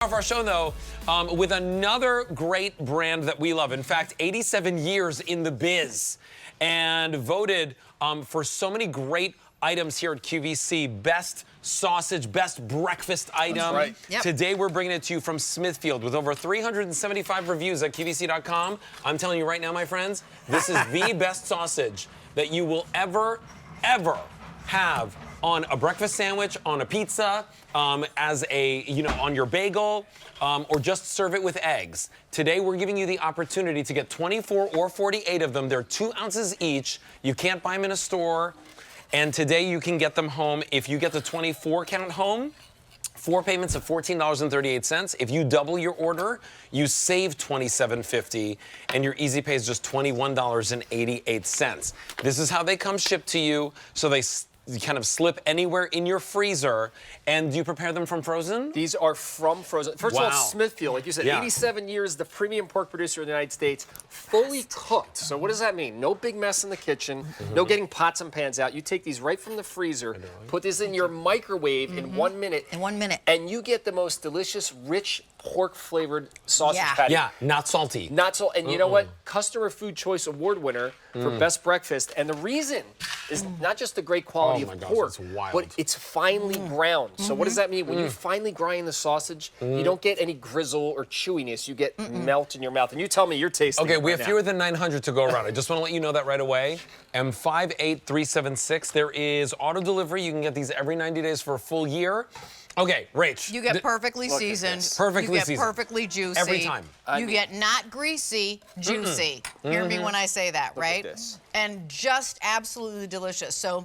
Off our show, though, with another great brand that we love. In fact, 87 years in the biz and voted for so many great items here at QVC. Best sausage, best breakfast item. That's right. Yep. Today, we're bringing it to you from Smithfield with over 375 reviews at QVC.com. I'm telling you right now, my friends, this is the best sausage that you will ever have on a breakfast sandwich, on a pizza, as a, on your bagel, or just serve it with eggs. Today, we're giving you the opportunity to get 24 or 48 of them. They're 2 ounces each. You can't buy them in a store. And today, you can get them home. If you get the 24 count home, 4 payments of $14.38. If you double your order, you save $27.50, and your easy pay is just $21.88. This is how they come shipped to you, so they kind of slip anywhere in your freezer. And do you prepare them from frozen? These are from frozen. First of all, it's Smithfield, like you said, Yeah. 87 years, the premium pork producer in the United States, fully cooked. So what does that mean? No big mess in the kitchen, no getting pots and pans out. You take these right from the freezer, put this in your microwave in 1 minute. In 1 minute. And you get the most delicious, rich, pork-flavored sausage patty. Yeah, not salty. Not so, and you know what? Customer Food Choice Award winner for best breakfast. And the reason is not just the great quality of pork, it's wild. but it's finely ground. So what does that mean? When you finely grind the sausage, you don't get any grizzle or chewiness. You get melt in your mouth. And you tell me you're tasting Okay, it we right have now. fewer than 900 to go around. I just want to let you know that right away. M58376. There is auto delivery. You can get these every 90 days for a full year. Okay, Rach. You get perfectly seasoned. Perfectly you get seasoned. perfectly juicy. Every time. You get not greasy, juicy. Hear me when I say that, right? this. And just absolutely delicious. So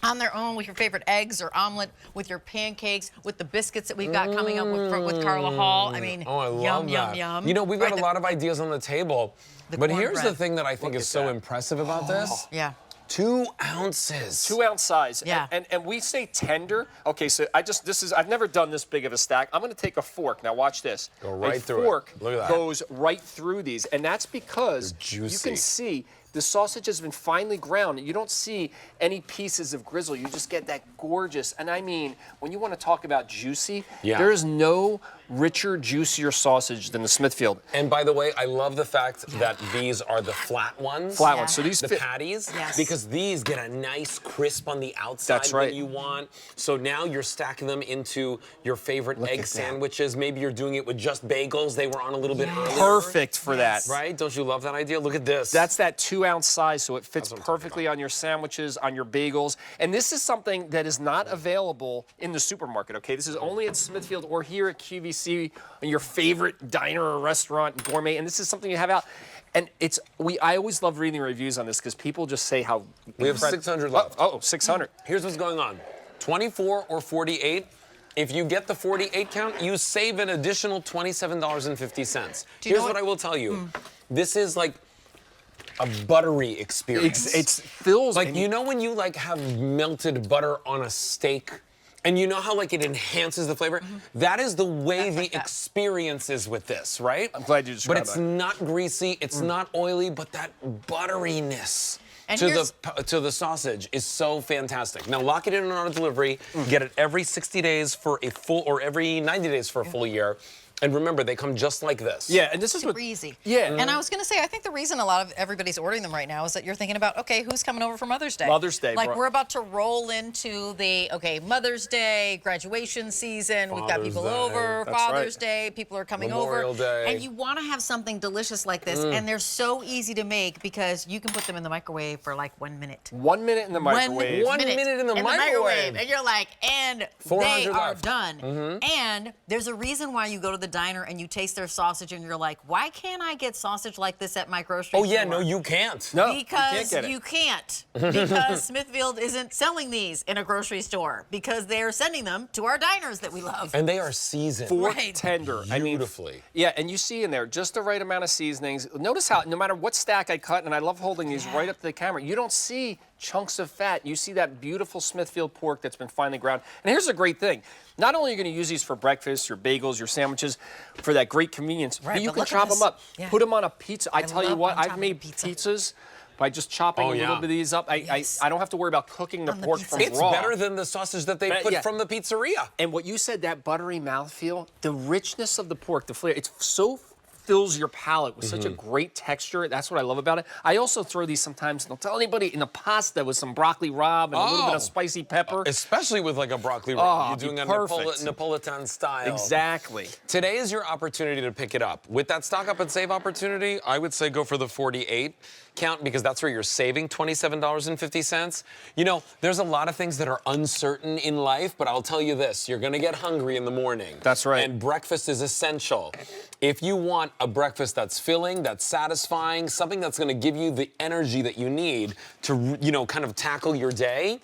on their own, with your favorite eggs or omelet, with your pancakes, with the biscuits that we've got coming up with Carla Hall. I mean, Oh, I love yum, that. yum, yum. You know, we've got Right, a lot of ideas on the table. But here's the cornbread. thing that I think is so impressive about this. Yeah. 2 ounces. 2 ounce size. Yeah. And we say tender. Okay, so I've never done this big of a stack. I'm gonna take a fork. Now watch this. Go right through it. A fork Look at that. goes right through these. And that's because They're you juicy. can see the sausage has been finely ground. You don't see any pieces of grizzle. You just get that gorgeous, and I mean, when you want to talk about juicy, there is no richer, juicier sausage than the Smithfield. And by the way, I love the fact that these are the flat ones. Flat ones. So these the fit. patties, Yes. because these get a nice crisp on the outside That's right. that you want. So now you're stacking them into your favorite egg at that. sandwiches. Maybe you're doing it with just bagels. They were on a little bit earlier. Perfect for that. Right? Don't you love that idea? Look at this. That's that 2 ounce size, so it fits what I'm talking perfectly on your sandwiches, on your bagels. And this is something that is not available in the supermarket, okay? This is only at Smithfield or here at QVC, in your favorite diner or restaurant, gourmet, and this is something you have out. And I always love reading reviews on this because people just say how... We have 600 left. Oh, 600. Here's what's going on. 24 or 48. If you get the 48 count, you save an additional $27.50. Here's what I will tell you. This is like a buttery experience. It fills... Like, you know when you like have melted butter on a steak? And you know how like it enhances the flavor? That is the way the experience is with this, right? I'm glad you described But it's that. not greasy, it's not oily, but that butteriness And to the sausage is so fantastic. Now lock it in on auto delivery, get it every 60 days for a full, or every 90 days for a full year. And remember, they come just like this. Yeah, and this is what... Super easy. Yeah. And I was going to say, I think the reason a lot of everybody's ordering them right now is that you're thinking about, okay, who's coming over for Mother's Day? Mother's Day, Like, bro. we're about to roll into the, Mother's Day, graduation season. We've got Father's people Day. over, That's Father's right. Day, people are coming Memorial over. Day. And you want to have something delicious like this, and they're so easy to make because you can put them in the microwave for like 1 minute. 1 minute in the microwave. One minute in the microwave. And you're like, and 400 they are left. done. And there's a reason why you go to the diner and you taste their sausage and you're like, why can't I get sausage like this at my grocery store? Oh yeah, no, you can't. No, Because you can't get it. because Smithfield isn't selling these in a grocery store because they're sending them to our diners that we love. And they are seasoned. Fork Right. tender. Beautifully. Yeah, and you see in there just the right amount of seasonings. Notice how no matter what stack I cut, and I love holding these right up to the camera, you don't see chunks of fat. You see that beautiful Smithfield pork that's been finely ground. And here's the great thing. Not only are you going to use these for breakfast, your bagels, your sandwiches, for that great convenience, Right, but you but can look at chop them this. up, Yeah. put them on a pizza. I tell you love what, on I've top of made pizza. pizzas by just chopping a little bit of these up. I don't have to worry about cooking the pork from It's raw. better than the sausage that they put from the pizzeria. And what you said, that buttery mouthfeel, the richness of the pork, the flavor, it's so fills your palate with such a great texture. That's what I love about it. I also throw these sometimes, don't tell anybody, in a pasta with some broccoli rabe and a little bit of spicy pepper. Especially with like a broccoli rabe. You're doing a Napolitan style. Exactly. Today is your opportunity to pick it up. With that stock up and save opportunity, I would say go for the 48 count because that's where you're saving $27.50. You know, there's a lot of things that are uncertain in life, but I'll tell you this, you're gonna get hungry in the morning. That's right. And breakfast is essential. If you want a breakfast that's filling, that's satisfying, something that's gonna give you the energy that you need to, you know, kind of tackle your day,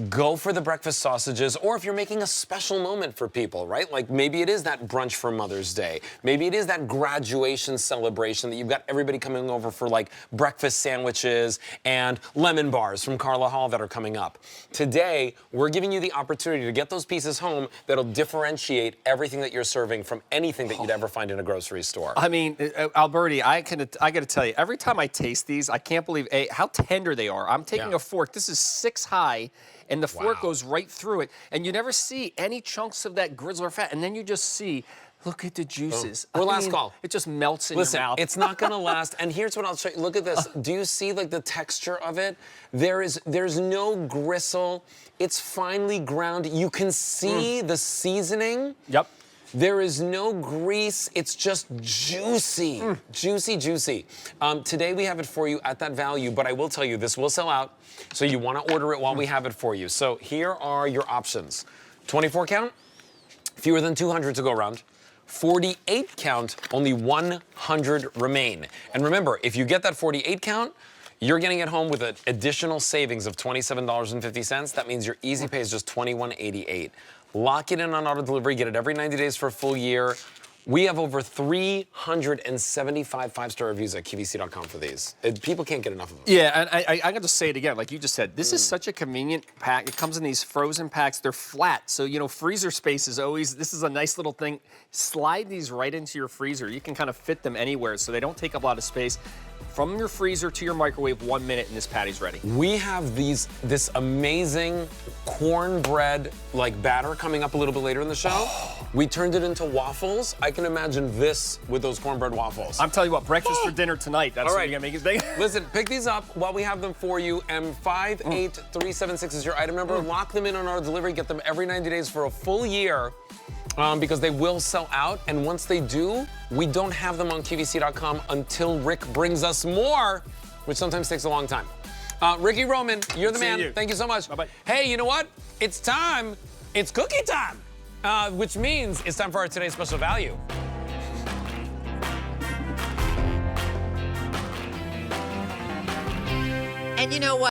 go for the breakfast sausages, or if you're making a special moment for people, right? Like maybe it is that brunch for Mother's Day. Maybe it is that graduation celebration that you've got everybody coming over for like breakfast sandwiches and lemon bars from Carla Hall that are coming up. Today, we're giving you the opportunity to get those pieces home that'll differentiate everything that you're serving from anything that you'd ever find in a grocery store. I mean, Alberti, I gotta tell you, every time I taste these, I can't believe how tender they are. I'm taking a fork, this is 6 high, and the fork goes right through it, and you never see any chunks of that grizzler fat, and then you just see, look at the juices. Last call. It just melts in your mouth. It's not gonna last, and here's what I'll show you. Look at this. Do you see like the texture of it? There's no gristle. It's finely ground. You can see the seasoning. Yep. There is no grease. It's just juicy, juicy, juicy. Today we have it for you at that value, but I will tell you this will sell out, so you want to order it while we have it for you. So here are your options. 24 count, fewer than 200 to go around. 48 count, only 100 remain. And remember, if you get that 48 count, you're getting it home with an additional savings of $27.50. That means your easy pay is just $21.88. Lock it in on auto delivery. Get it every 90 days for a full year. We have over 375 5-star reviews at QVC.com for these. People can't get enough of them. Yeah, and I got to say it again, like you just said, this is such a convenient pack. It comes in these frozen packs. They're flat, so, you know, freezer space is always, this is a nice little thing. Slide these right into your freezer. You can kind of fit them anywhere, so they don't take up a lot of space. From your freezer to your microwave, 1 minute, and this patty's ready. We have this amazing cornbread like batter coming up a little bit later in the show. We turned it into waffles. I can imagine this with those cornbread waffles. I'm telling you what, breakfast for dinner tonight. That's what you're gonna make it big. Listen, pick these up while we have them for you. M58376 is your item number. Lock them in on our delivery. Get them every 90 days for a full year. Because they will sell out, and once they do, we don't have them on QVC.com until Rick brings us more, which sometimes takes a long time. Ricky Roman, you're the man. Thank you so much. Bye-bye. Hey, you know what? It's time. It's cookie time, which means it's time for our today's special value. And you know what?